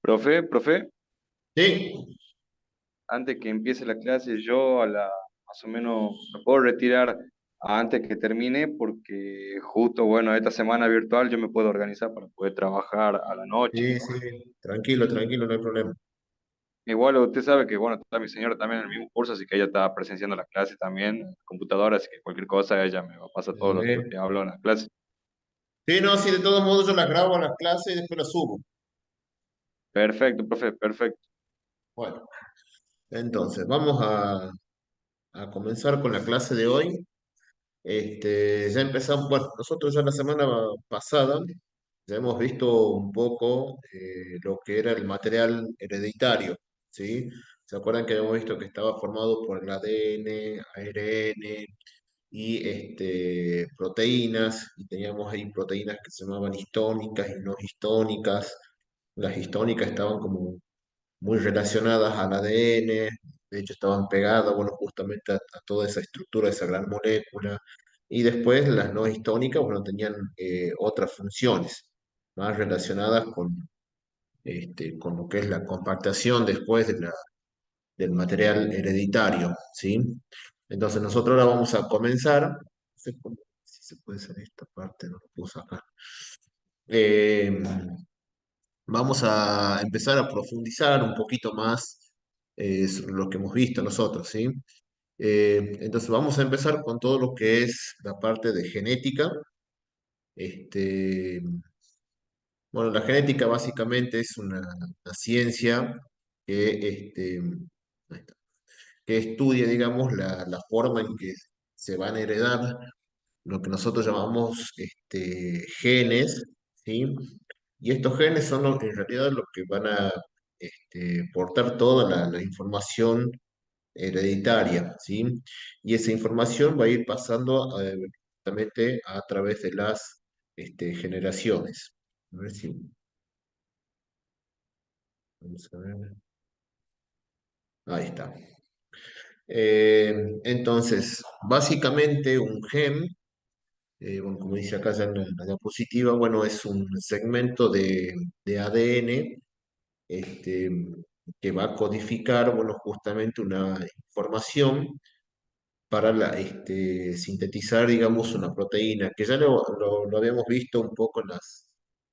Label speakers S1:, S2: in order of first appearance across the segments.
S1: Profe,
S2: Sí,
S1: antes que empiece la clase, yo más o menos me puedo retirar antes que termine porque justo, bueno, esta semana virtual yo me puedo organizar para poder trabajar a la noche.
S2: sí, sí, tranquilo, tranquilo, no hay problema.
S1: Igual usted sabe que, bueno, está mi señora también en el mismo curso, así que ella está presenciando la clase también, en computadora, así que cualquier cosa ella me va a pasar todo lo
S2: Bien.
S1: que hablo en la clase.
S2: Sí, no, sí, de todos modos yo las grabo a las clases y después las subo.
S1: Perfecto, profe, perfecto.
S2: Bueno, entonces vamos a comenzar con la clase de hoy. Ya empezamos, bueno, nosotros ya la semana pasada ya hemos visto un poco lo que era el material hereditario, ¿sí? ¿Se acuerdan que habíamos visto que estaba formado por el ADN, ARN y proteínas, y teníamos ahí proteínas que se llamaban histónicas y no histónicas? Las histónicas estaban como muy relacionadas al ADN, de hecho estaban pegadas, bueno, justamente a toda esa estructura, esa gran molécula, y después las no histónicas, bueno, tenían otras funciones más relacionadas con lo que es la compactación después del material hereditario, ¿sí? Entonces nosotros ahora vamos a comenzar, no sé si se puede hacer esta parte, no lo puedo sacar. Eh, Vamos a empezar a profundizar un poquito más sobre lo que hemos visto nosotros, ¿sí? Entonces vamos a empezar con todo lo que es la parte de genética. Este, bueno, la genética básicamente es una ciencia que, ahí está, que estudia, digamos, la forma en que se van a heredar lo que nosotros llamamos genes, ¿sí? Y estos genes son en realidad los que van a portar toda la información hereditaria, ¿sí? Y esa información va a ir pasando justamente a través de las generaciones. A ver si, vamos a ver. Ahí está. Entonces, básicamente un gen, bueno, como dice acá ya en la diapositiva, bueno, es un segmento de ADN este, que va a codificar, bueno, justamente una información para sintetizar, digamos, una proteína, que ya lo habíamos visto un poco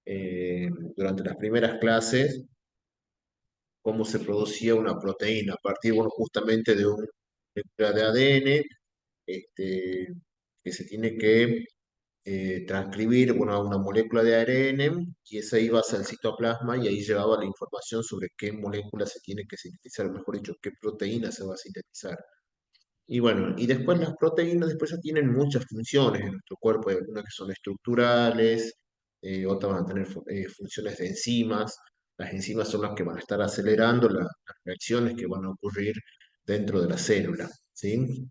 S2: eh, durante las primeras clases, cómo se producía una proteína a partir, bueno, justamente de una molécula de ADN, que se tiene que transcribir, bueno, a una molécula de ARN, y esa iba hacia el citoplasma y ahí llevaba la información sobre qué molécula se tiene que sintetizar, mejor dicho, qué proteína se va a sintetizar. Y bueno, y después las proteínas después ya tienen muchas funciones en nuestro cuerpo, hay algunas que son estructurales, otras van a tener funciones de enzimas. Las enzimas son las que van a estar acelerando las reacciones que van a ocurrir dentro de la célula, ¿sí?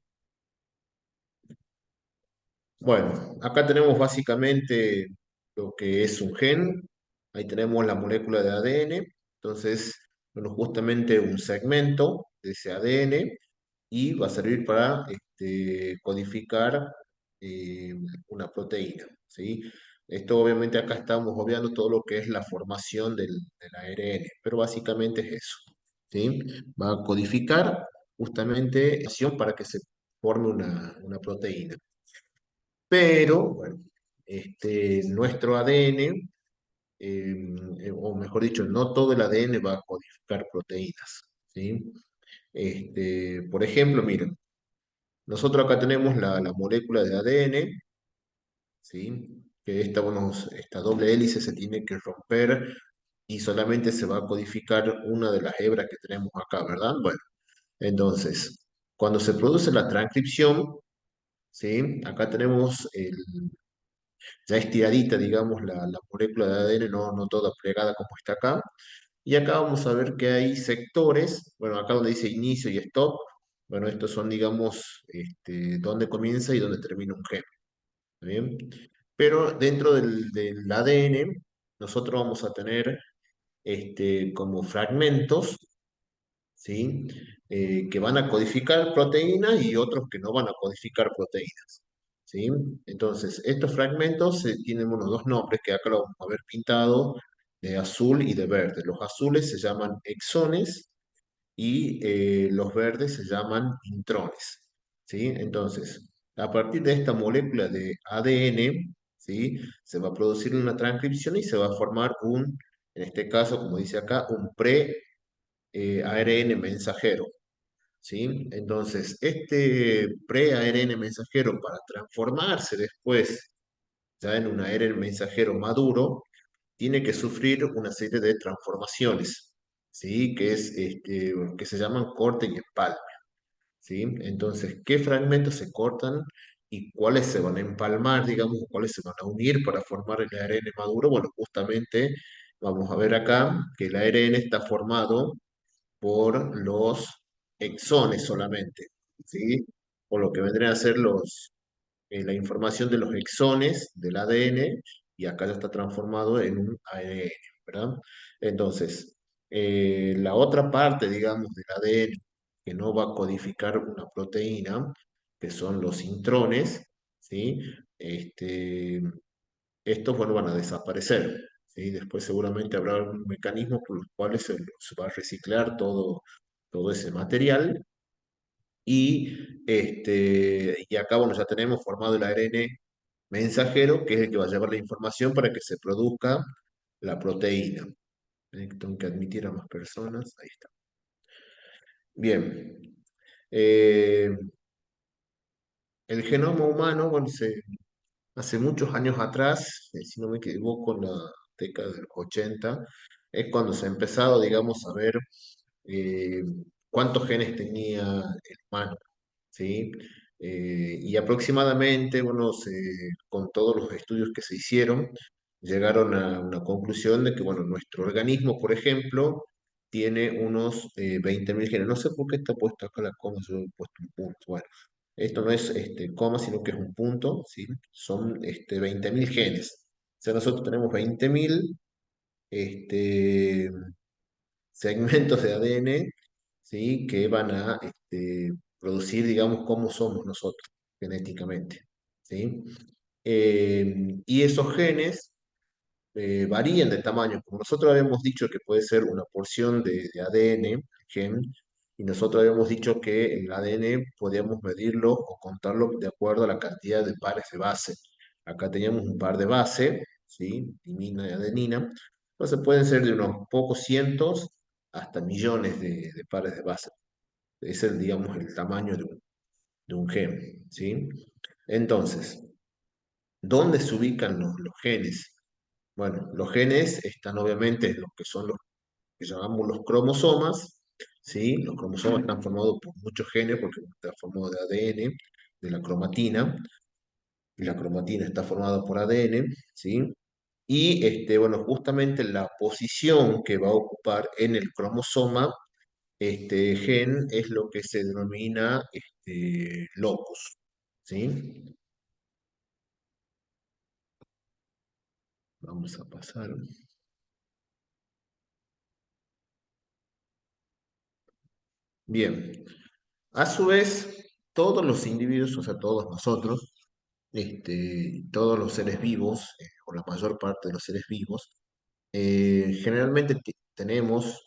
S2: Bueno, acá tenemos básicamente lo que es un gen, ahí tenemos la molécula de ADN, entonces, bueno, justamente un segmento de ese ADN y va a servir para codificar eh, una proteína, ¿sí? Esto obviamente acá estamos obviando todo lo que es la formación del ARN, pero básicamente es eso, ¿sí? Va a codificar justamente acción para que se forme una proteína. Pero, bueno, nuestro ADN, o mejor dicho, no todo el ADN va a codificar proteínas, ¿sí? Por ejemplo, miren, nosotros acá tenemos la molécula de ADN, ¿sí? Que bueno, esta doble hélice se tiene que romper y solamente se va a codificar una de las hebras que tenemos acá, ¿verdad? Bueno, entonces, cuando se produce la transcripción, ¿sí? Acá tenemos ya estiradita, digamos, la molécula de ADN, no toda plegada como está acá. Y acá vamos a ver que hay sectores, bueno, acá donde dice inicio y stop, bueno, estos son, digamos, dónde comienza y dónde termina un gen, ¿está bien? Pero dentro del ADN, nosotros vamos a tener como fragmentos, ¿sí? Que van a codificar proteínas y otros que no van a codificar proteínas, ¿sí? Entonces, estos fragmentos tienen unos dos nombres que acá lo vamos a ver pintado. de azul y de verde. Los azules se llaman exones y los verdes se llaman intrones, ¿sí? Entonces, a partir de esta molécula de ADN, ¿sí? Se va a producir una transcripción y se va a formar en este caso, como dice acá, un pre-ARN mensajero, ¿sí? Entonces, este pre-ARN mensajero para transformarse después ya en un ARN mensajero maduro, tiene que sufrir una serie de transformaciones, ¿sí? Que se llaman corte y empalme, ¿sí? Entonces, ¿qué fragmentos se cortan y cuáles se van a empalmar, digamos, cuáles se van a unir para formar el ARN maduro? Bueno, justamente vamos a ver acá que el ARN está formado por los exones solamente, ¿sí? Por lo que vendrían a ser la información de los exones del ADN y acá ya está transformado en un ARN, ¿verdad? Entonces, la otra parte, digamos, del ADN que no va a codificar una proteína, que son los intrones, ¿sí? Este, estos, bueno, van a desaparecer, ¿sí? Después seguramente habrá algún mecanismo por los cuales se va a reciclar todo ese material y acá, bueno, ya tenemos formado el ARN mensajero, que es el que va a llevar la información para que se produzca la proteína. Tengo que admitir a más personas. Ahí está. Bien. Eh, el genoma humano, bueno, hace muchos años atrás, si no me equivoco, en la década de los 80, es cuando se ha empezado, digamos, a ver eh, cuántos genes tenía el humano, ¿sí? Y aproximadamente, bueno, con todos los estudios que se hicieron, llegaron a una conclusión de que, bueno, nuestro organismo, por ejemplo, tiene unos 20.000 genes. No sé por qué está puesto acá la coma, yo he puesto un punto. Bueno, esto no es coma, sino que es un punto, ¿sí? Son 20.000 genes. O sea, nosotros tenemos 20.000 este, segmentos de ADN, ¿sí? Que van a producir, digamos, cómo somos nosotros genéticamente, ¿sí? Y esos genes varían de tamaño. Como nosotros habíamos dicho que puede ser una porción de ADN, gen, y nosotros habíamos dicho que el ADN podíamos medirlo o contarlo de acuerdo a la cantidad de pares de base. Acá teníamos un par de base, ¿sí? Timina y adenina. Entonces pueden ser de unos pocos cientos hasta millones de pares de base. Ese es, digamos, el tamaño de un gen, ¿sí? Entonces, ¿dónde se ubican los genes? Bueno, los genes están obviamente en lo que son los que llamamos los cromosomas, ¿sí? Los cromosomas están formados por muchos genes porque están formados de ADN, de la cromatina, y la cromatina está formada por ADN, ¿sí? Y bueno, justamente la posición que va a ocupar en el cromosoma este gen es lo que se denomina locus, ¿sí? Vamos a pasar. Bien. A su vez, todos los individuos, o sea, todos nosotros, todos los seres vivos, o la mayor parte de los seres vivos, generalmente tenemos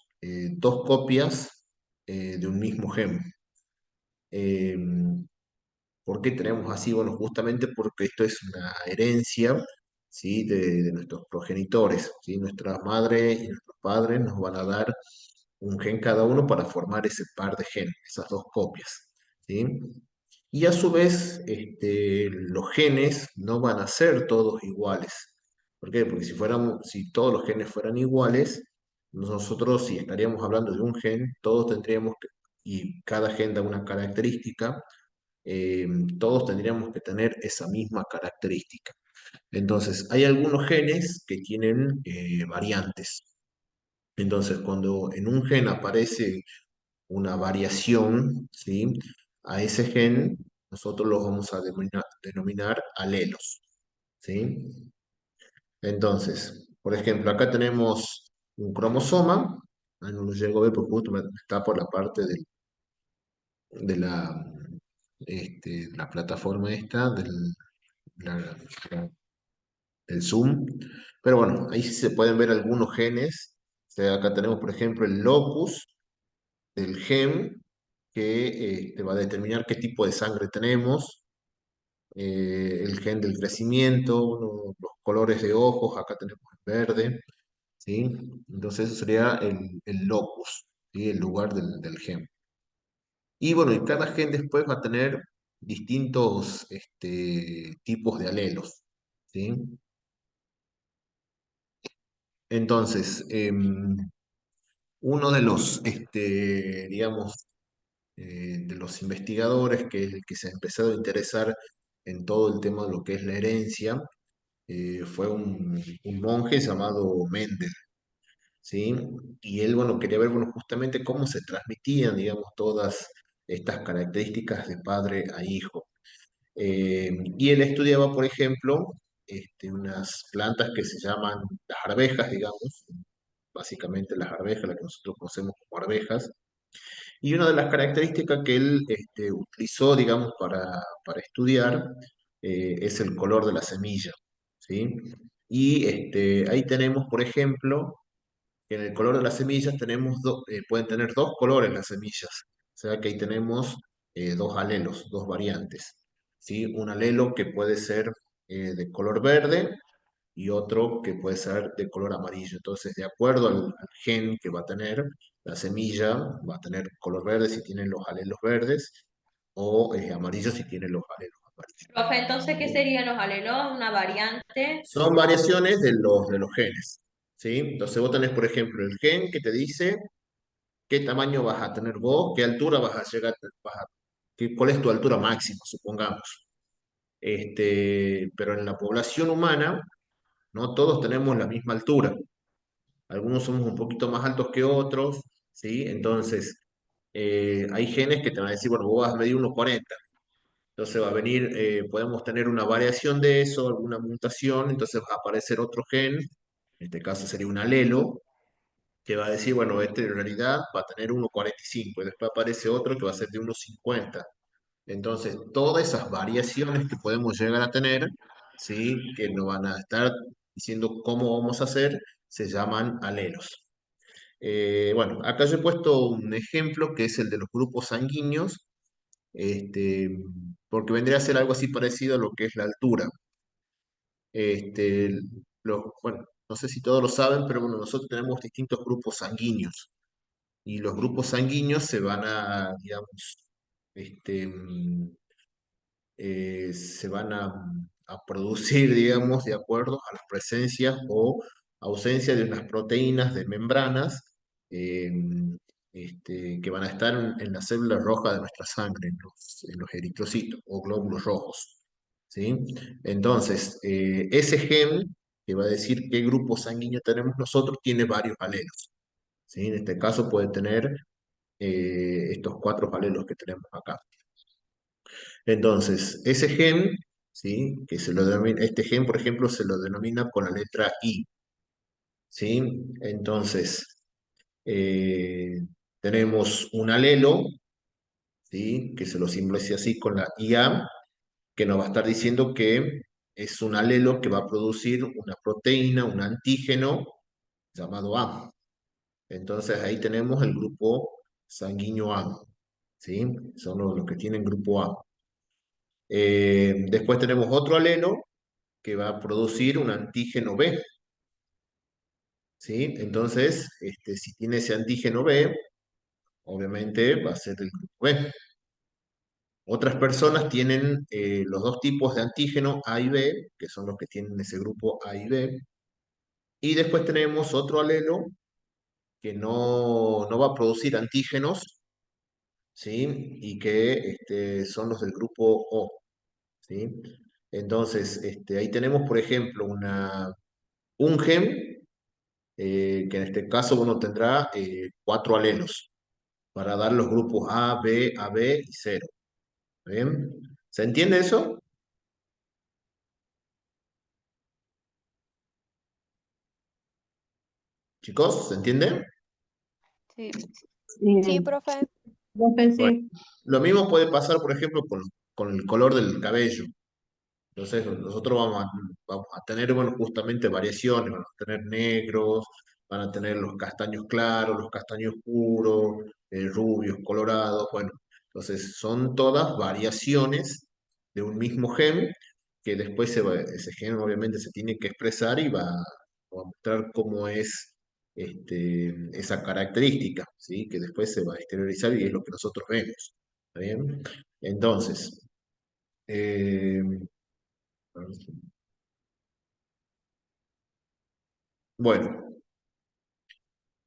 S2: dos copias de un mismo gen. Eh, ¿Por qué tenemos así? Bueno, justamente porque esto es una herencia, ¿sí? de nuestros progenitores, ¿sí? Nuestra madre y nuestros padres nos van a dar un gen cada uno para formar ese par de genes, esas dos copias, ¿sí? Y a su vez, los genes no van a ser todos iguales. ¿Por qué? Porque si todos los genes fueran iguales, nosotros si estaríamos hablando de un gen, todos tendríamos que, y cada gen da una característica, eh, todos tendríamos que tener esa misma característica. Entonces, hay algunos genes que tienen variantes. Entonces, cuando en un gen aparece una variación, ¿sí? A ese gen nosotros los vamos a denominar alelos, ¿sí? Entonces, por ejemplo, acá tenemos un cromosoma, ahí no lo llego a ver porque justo está por la parte de la plataforma esta, el zoom. Pero bueno, ahí sí se pueden ver algunos genes. O sea, acá tenemos, por ejemplo, el locus del gen que te va a determinar qué tipo de sangre tenemos, el gen del crecimiento, los colores de ojos, acá tenemos el verde, ¿sí? Entonces eso sería el locus, ¿sí? El lugar del gen. Y bueno, y cada gen después va a tener distintos tipos de alelos, ¿sí? Entonces, uno de los, digamos, de los investigadores que es el que se ha empezado a interesar en todo el tema de lo que es la herencia, fue un monje llamado Mendel, ¿sí? Y él, bueno, quería ver, bueno, justamente cómo se transmitían, digamos, todas estas características de padre a hijo. Y él estudiaba, por ejemplo, unas plantas que se llaman las arvejas, digamos, básicamente las arvejas, las que nosotros conocemos como arvejas. Y una de las características que él utilizó, digamos, para estudiar es el color de la semilla, ¿sí? Y ahí tenemos, por ejemplo, que en el color de las semillas pueden tener dos colores las semillas. O sea que ahí tenemos dos alelos, dos variantes, ¿sí? Un alelo que puede ser de color verde y otro que puede ser de color amarillo. Entonces, de acuerdo al gen que va a tener, la semilla va a tener color verde si tiene los alelos verdes o amarillo si tiene los alelos amarillos.
S3: Profe, entonces, ¿qué serían los alelos? Una variante.
S2: Son variaciones de los genes, ¿sí? Entonces vos tenés, por ejemplo, el gen que te dice qué tamaño vas a tener vos, qué altura vas a llegar, cuál es tu altura máxima, supongamos. Pero en la población humana, no todos tenemos la misma altura. Algunos somos un poquito más altos que otros, ¿sí? Entonces, hay genes que te van a decir, bueno, vos vas a medir 1,40. Entonces va a venir, podemos tener una variación de eso, alguna mutación, entonces va a aparecer otro gen, en este caso sería un alelo, que va a decir, bueno, este en realidad va a tener 1,45 y después aparece otro que va a ser de 1,50. Entonces, todas esas variaciones que podemos llegar a tener, ¿sí? Que nos van a estar diciendo cómo vamos a hacer, se llaman alelos. Bueno, acá yo he puesto un ejemplo que es el de los grupos sanguíneos, este, porque vendría a ser algo así parecido a lo que es la altura. Este, bueno, no sé si todos lo saben, pero bueno, nosotros tenemos distintos grupos sanguíneos y los grupos sanguíneos se van a, digamos, este, se van a producir, digamos, de acuerdo a las presencias o ausencia de unas proteínas de membranas eh, que van a estar en las células rojas de nuestra sangre, en los eritrocitos o glóbulos rojos. ¿Sí? Entonces, ese gen que va a decir qué grupo sanguíneo tenemos nosotros tiene varios alelos. ¿Sí? En este caso puede tener estos cuatro alelos que tenemos acá. Entonces, ese gen, ¿sí? Que se lo denomina, este gen, por ejemplo, se lo denomina con la letra I, ¿sí? Entonces, eh, tenemos un alelo, ¿sí? Que se lo simboliza así con la IA, que nos va a estar diciendo que es un alelo que va a producir una proteína, un antígeno llamado A. Entonces, ahí tenemos el grupo sanguíneo A, ¿sí? Son los que tienen grupo A. Después tenemos otro alelo que va a producir un antígeno B, ¿sí? Entonces, si tiene ese antígeno B, obviamente va a ser del grupo B. Otras personas tienen los dos tipos de antígeno A y B, que son los que tienen ese grupo A y B. Y después tenemos otro alelo que no va a producir antígenos, ¿sí? Y que son los del grupo O, ¿sí? Entonces, ahí tenemos, por ejemplo, un gen que en este caso uno tendrá cuatro alelos para dar los grupos A, B, AB y cero. ¿Bien? ¿Se entiende eso? Chicos, ¿se entiende?
S4: Sí, sí,
S3: Sí,
S4: profe.
S3: profe,
S2: Bueno,
S3: sí.
S2: lo mismo puede pasar, por ejemplo, con el color del cabello. Entonces, nosotros vamos a tener, bueno, justamente variaciones, van a tener negros, van a tener los castaños claros, los castaños oscuros, rubios, colorados, bueno, entonces son todas variaciones de un mismo gen que después ese gen obviamente se tiene que expresar y va a mostrar cómo es esa característica, ¿sí? Que después se va a exteriorizar y es lo que nosotros vemos, ¿está bien? Entonces, eh, bueno,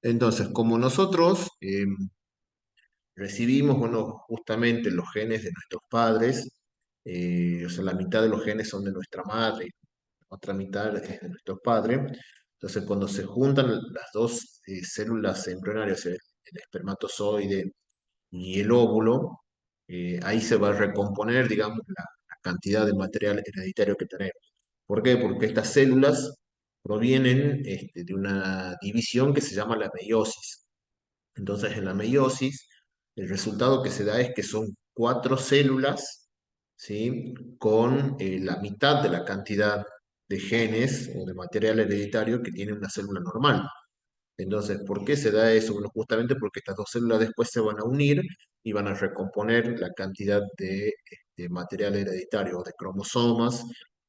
S2: entonces, como nosotros recibimos, bueno, justamente los genes de nuestros padres, o sea, la mitad de los genes son de nuestra madre, la otra mitad es de nuestro padre. Entonces, cuando se juntan las dos células embrionarias, el espermatozoide y el óvulo, ahí se va a recomponer, digamos, la cantidad de material hereditario que tenemos. ¿Por qué? Porque estas células provienen de una división que se llama la meiosis. Entonces, en la meiosis, el resultado que se da es que son cuatro células, ¿sí? Con la mitad de la cantidad de genes o de material hereditario que tiene una célula normal. Entonces, ¿por qué se da eso? Bueno, justamente porque estas dos células después se van a unir y van a recomponer la cantidad de material hereditario o de cromosomas,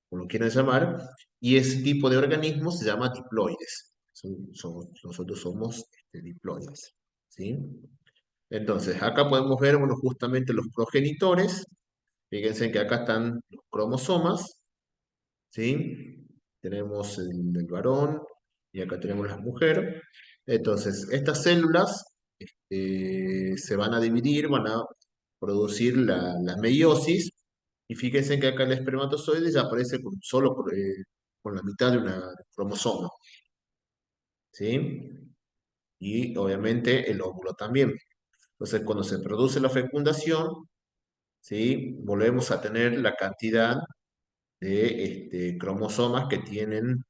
S2: como lo quieran llamar, y ese tipo de organismos se llama diploides. Nosotros somos diploides, ¿sí? Entonces, acá podemos ver, bueno, justamente los progenitores. Fíjense que acá están los cromosomas, ¿sí? Tenemos el varón y acá tenemos la mujer. Entonces, estas células se van a dividir, van a producir la meiosis, y fíjense que acá el espermatozoide ya aparece con la mitad de una cromosoma, ¿sí? Y obviamente el óvulo también. Entonces, cuando se produce la fecundación, ¿sí? Volvemos a tener la cantidad de cromosomas que tienen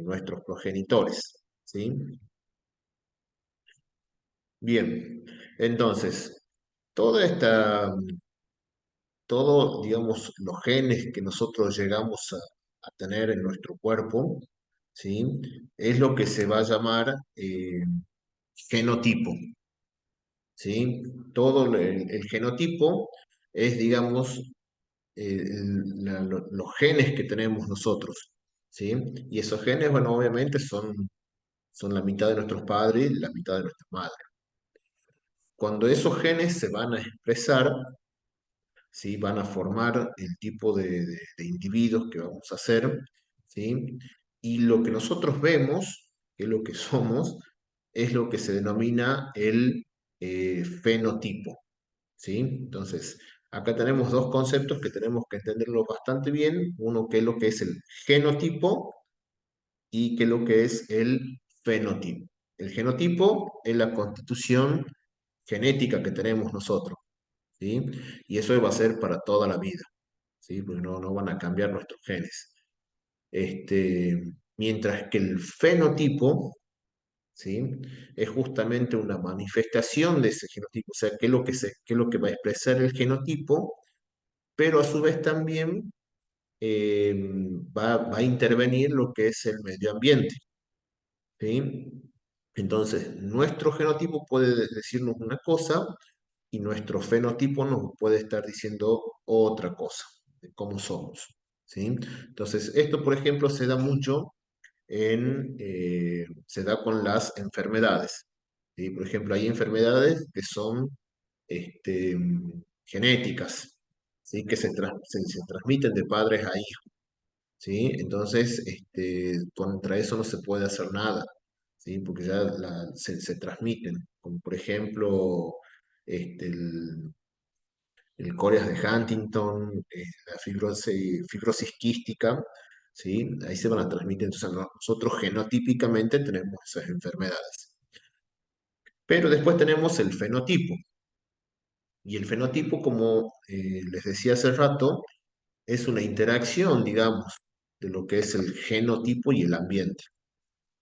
S2: nuestros progenitores, ¿sí? Bien, entonces, toda esta, digamos, los genes que nosotros llegamos a tener en nuestro cuerpo, ¿sí? Es lo que se va a llamar genotipo, ¿sí? Todo el genotipo es, digamos, los genes que tenemos nosotros, ¿sí? Y esos genes, bueno, obviamente son la mitad de nuestros padres y la mitad de nuestra madre. Cuando esos genes se van a expresar, ¿sí? Van a formar el tipo de individuos que vamos a ser, ¿sí? Y lo que nosotros vemos, que es lo que somos, es lo que se denomina el fenotipo, ¿sí? Entonces, acá tenemos dos conceptos que tenemos que entenderlo bastante bien. Uno, que es lo que es el genotipo, y qué es lo que es el fenotipo. El genotipo es la constitución genética que tenemos nosotros, ¿sí? Y eso va a ser para toda la vida, ¿sí? Porque no van a cambiar nuestros genes. Este, Mientras que el fenotipo, ¿sí? Es justamente una manifestación de ese genotipo, o sea, qué es lo que va a expresar el genotipo, pero a su vez también va a intervenir lo que es el medio ambiente, ¿sí? Entonces, nuestro genotipo puede decirnos una cosa y nuestro fenotipo nos puede estar diciendo otra cosa de cómo somos, ¿sí? Entonces, esto, por ejemplo, se da mucho se da con las enfermedades, ¿sí? Por ejemplo, hay enfermedades que son este, genéticas, ¿sí? Que se transmiten de padres a hijos, ¿sí? Entonces, contra eso no se puede hacer nada, ¿sí? Porque ya se transmiten, como por ejemplo el Coreas de Huntington, la fibrosis quística, ¿sí? Ahí se van a transmitir. Entonces, nosotros genotípicamente tenemos esas enfermedades. Pero después tenemos el fenotipo. Y el fenotipo, como les decía hace rato, es una interacción, digamos, de lo que es el genotipo y el ambiente.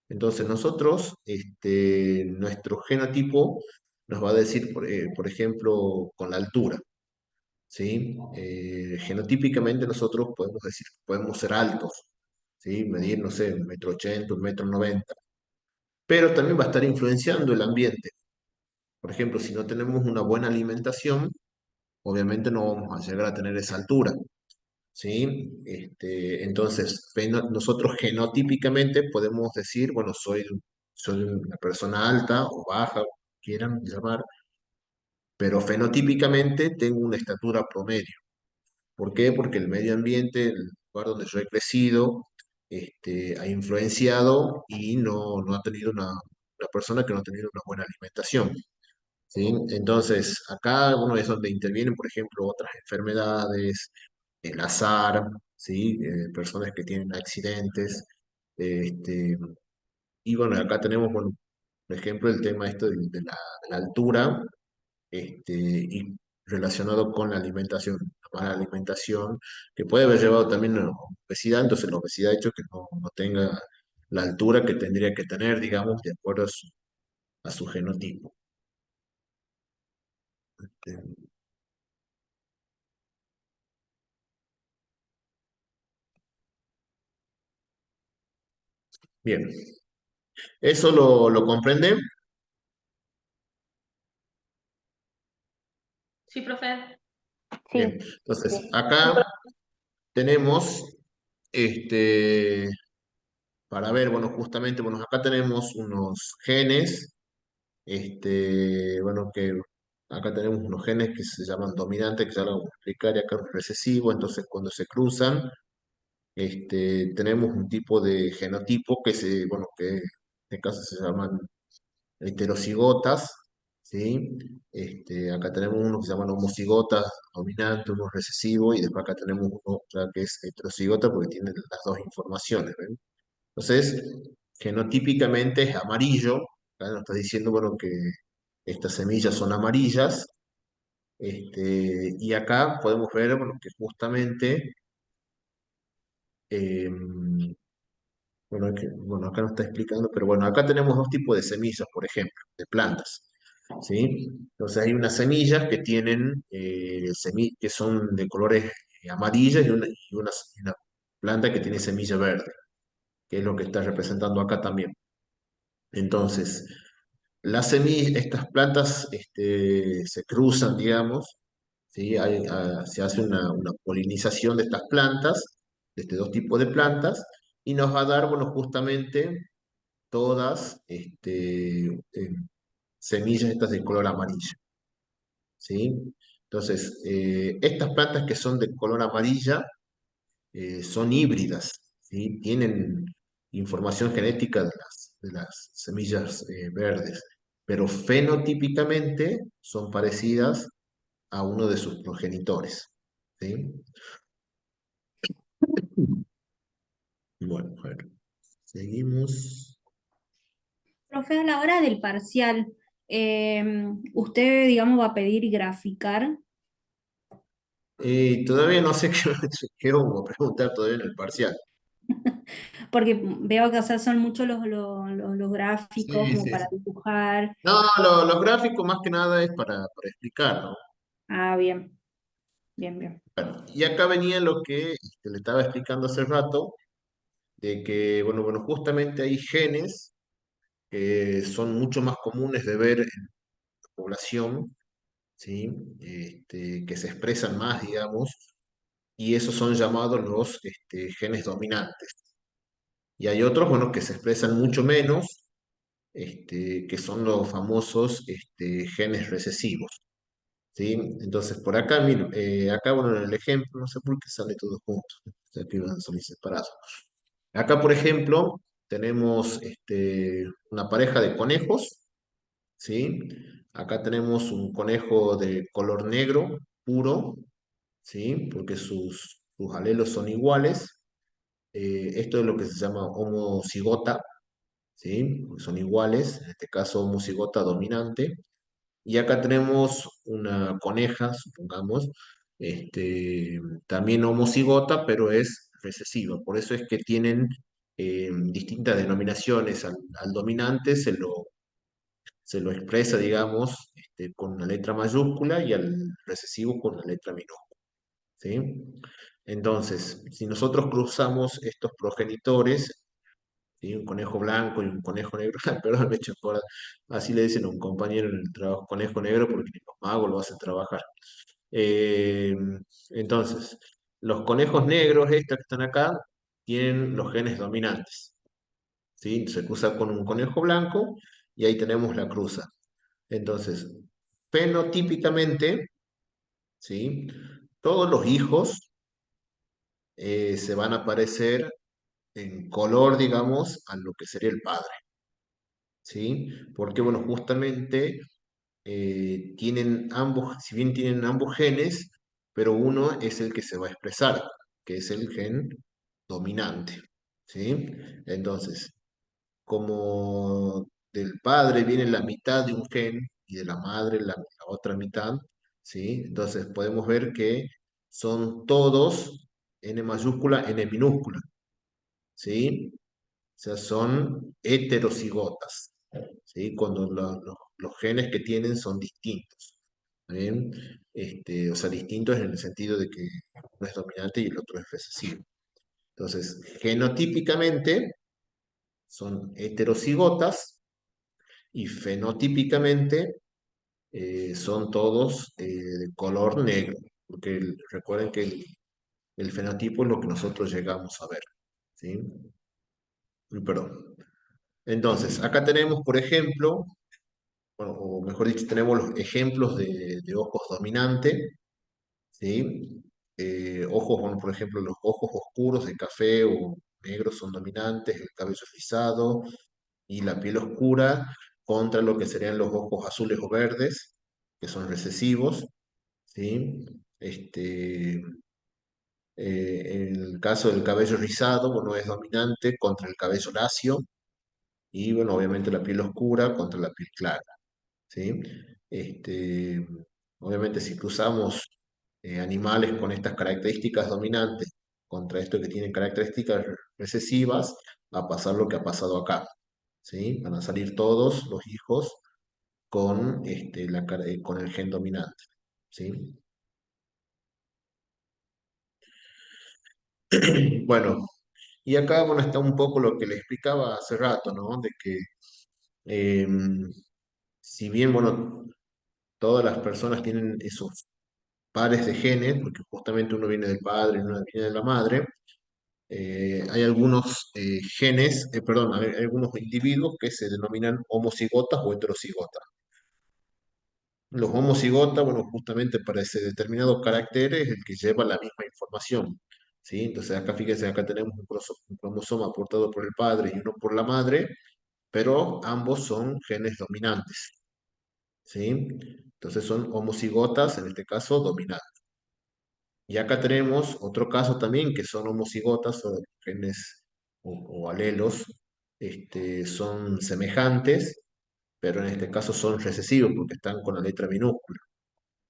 S2: Entonces nosotros, nuestro genotipo nos va a decir, por ejemplo, con la altura, ¿sí? Genotípicamente nosotros podemos decir, podemos ser altos, ¿sí? Medir, no sé, 1,80 m, 1,90 m, pero también va a estar influenciando el ambiente. Por ejemplo, si no tenemos una buena alimentación, obviamente no vamos a llegar a tener esa altura, ¿sí? Entonces, nosotros genotípicamente podemos decir, bueno, soy una persona alta o baja, quieran llamar, pero fenotípicamente tengo una estatura promedio. ¿Por qué? Porque el medio ambiente, el lugar donde yo he crecido, ha influenciado y no ha tenido una persona que no ha tenido una buena alimentación. ¿Sí? Entonces, acá uno es donde intervienen, por ejemplo, otras enfermedades, el azar, ¿sí? Personas que tienen accidentes. este, y bueno, acá tenemos, bueno, por ejemplo, el tema esto de la altura, y relacionado con la alimentación, la mala alimentación, que puede haber llevado también a obesidad. Entonces la obesidad ha hecho que no tenga la altura que tendría que tener, digamos, de acuerdo a su genotipo. Eh, Bien, ¿eso lo comprenden?
S3: Sí, profe.
S2: Bien,
S4: Sí,
S2: entonces
S4: sí.
S2: acá tenemos, este, para ver, bueno, justamente, bueno, acá tenemos unos genes, bueno, que acá tenemos unos genes que se llaman dominantes, que ya lo vamos a explicar, y acá un recesivo. Entonces cuando se cruzan, tenemos un tipo de genotipo bueno, que en este caso se llaman heterocigotas, ¿sí? Acá tenemos uno que se llaman homocigotas dominante, uno recesivo, y después acá tenemos uno ya que es heterocigota porque tiene las dos informaciones, ¿ven? Entonces, genotípicamente es amarillo. Acá nos está diciendo, bueno, que estas semillas son amarillas. Y acá podemos ver, bueno, que justamente, eh, bueno, bueno, acá nos está explicando, pero bueno, acá tenemos dos tipos de semillas, por ejemplo, de plantas, ¿sí? Entonces hay unas semillas que tienen, que son de colores amarillas, y una planta que tiene semilla verde, que es lo que está representando acá también. Entonces, estas plantas, se cruzan, digamos, ¿sí? Se hace una polinización de estas plantas, de estos dos tipos de plantas, y nos va a dar, bueno, justamente todas, semillas estas de color amarillo, ¿sí? Entonces, estas plantas que son de color amarilla, son híbridas, ¿sí? Tienen información genética de las semillas, verdes, pero fenotípicamente son parecidas a uno de sus progenitores, ¿sí? Bueno, a ver, seguimos.
S5: Profe, a la hora del parcial, usted, digamos, va a pedir graficar,
S2: Todavía no sé qué vamos a preguntar todavía en el parcial.
S5: porque veo que, o sea, son muchos los gráficos
S2: Sí,
S5: como
S2: sí,
S5: para
S2: sí.
S5: dibujar.
S2: No, los gráficos más que nada es para explicar, ¿no?
S5: Ah, bien, bien, bien.
S2: Bueno, y acá venía lo que, le estaba explicando hace rato, de que, bueno, justamente hay genes que son mucho más comunes de ver en la población, ¿sí? Que se expresan más, digamos, y esos son llamados los, genes dominantes. Y hay otros, bueno, que se expresan mucho menos, que son los famosos, genes recesivos, ¿sí? Entonces, por acá, miren, acá, bueno, en el ejemplo, no sé por qué sale todo junto, o sea, que van a salir separados. Acá, por ejemplo, tenemos, una pareja de conejos, ¿sí? Acá tenemos un conejo de color negro puro, ¿sí? Porque sus alelos son iguales. Esto es lo que se llama homocigota, ¿sí? Porque son iguales, en este caso homocigota dominante. Y acá tenemos una coneja, supongamos, también homocigota, pero es recesiva. Por eso es que tienen, distintas denominaciones. Al dominante se lo expresa, digamos, con una letra mayúscula y al recesivo con una letra minúscula. ¿Sí? Entonces, si nosotros cruzamos estos progenitores, ¿sí? Un conejo blanco y un conejo negro, perdón, me echo por, así le dicen a un compañero en el trabajo, conejo negro, porque ni los magos lo hacen trabajar. Eh, entonces, los conejos negros, estos que están acá, tienen los genes dominantes, ¿sí? Se cruza con un conejo blanco y ahí tenemos la cruza. Entonces, fenotípicamente, ¿sí? Todos los hijos se van a parecer en color, digamos, a lo que sería el padre, ¿sí? Porque, bueno, justamente tienen ambos, si bien tienen ambos genes, pero uno es el que se va a expresar, que es el gen dominante, ¿sí? Entonces, como del padre viene la mitad de un gen y de la madre la otra mitad, ¿sí? Entonces podemos ver que son todos N mayúscula, N minúscula, ¿sí? O sea, son heterocigotas, ¿sí? Cuando los genes que tienen son distintos, ¿está bien? O sea, distintos en el sentido de que uno es dominante y el otro es recesivo. Entonces, genotípicamente son heterocigotas y fenotípicamente son todos de color negro, porque recuerden que el fenotipo es lo que nosotros llegamos a ver, ¿sí? Perdón. Entonces, acá tenemos, por ejemplo, bueno, o mejor dicho, tenemos los ejemplos de ojos dominantes, ¿sí? Ojos, bueno, por ejemplo, los ojos oscuros de café o negros son dominantes, el cabello rizado y la piel oscura contra lo que serían los ojos azules o verdes, que son recesivos, ¿sí? En el caso del cabello rizado, bueno, es dominante contra el cabello lacio y, bueno, obviamente la piel oscura contra la piel clara. ¿Sí? Este, obviamente si cruzamos animales con estas características dominantes contra esto que tienen características recesivas, va a pasar lo que ha pasado acá, ¿sí? Van a salir todos los hijos con, con el gen dominante, ¿sí? Bueno, y acá, bueno, está un poco lo que le explicaba hace rato, ¿no? De que em, si bien, bueno, todas las personas tienen esos pares de genes, porque justamente uno viene del padre y uno viene de la madre, hay algunos genes, perdón, hay algunos individuos que se denominan homocigotas o heterocigotas. Los homocigotas, bueno, justamente para ese determinado carácter es el que lleva la misma información, ¿sí? Entonces acá fíjense, acá tenemos un cromosoma aportado por el padre y uno por la madre, pero ambos son genes dominantes, ¿sí? Entonces son homocigotas, en este caso, dominantes. Y acá tenemos otro caso también que son homocigotas o genes o alelos, son semejantes, pero en este caso son recesivos porque están con la letra minúscula,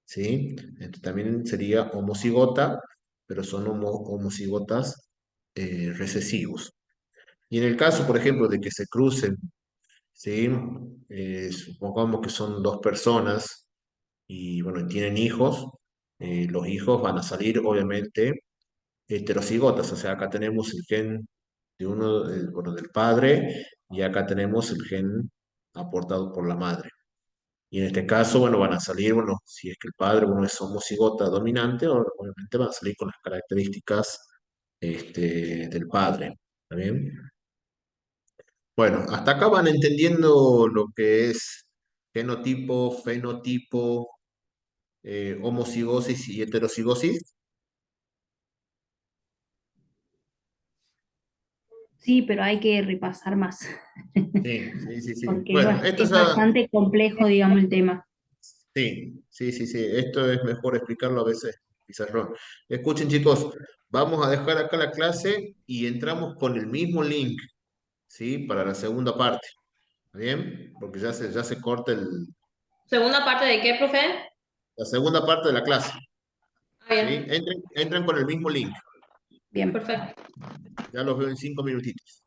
S2: ¿sí? También sería homocigota, pero son homocigotas recesivos. Y en el caso, por ejemplo, de que se crucen, ¿sí? Supongamos que son dos personas y, bueno, tienen hijos, los hijos van a salir, obviamente, heterocigotas, o sea, acá tenemos el gen de uno, bueno, del padre, y acá tenemos el gen aportado por la madre. Y en este caso, bueno, van a salir, bueno, si es que el padre, bueno, es homocigota dominante, obviamente van a salir con las características del padre. ¿Está bien? Bueno, hasta acá van entendiendo lo que es genotipo, fenotipo, homocigosis y heterocigosis.
S5: Sí, pero hay que repasar más,
S2: Sí, sí, sí, sí.
S5: porque
S2: Bueno, esto
S5: es
S2: ya,
S5: bastante complejo, digamos, el tema.
S2: sí, sí, sí, sí. Esto es mejor explicarlo a veces, pizarrón. Escuchen, chicos, vamos a dejar acá la clase y entramos con el mismo link, ¿sí? Para la segunda parte. ¿Está bien? Porque ya se corta
S3: ¿Segunda parte de qué, profe?
S2: la segunda parte de la clase,
S3: Ah,
S2: ¿sí?
S3: bien.
S2: Entren con el mismo link.
S5: Bien.
S3: Perfecto.
S2: Ya los veo en 5 minutitos.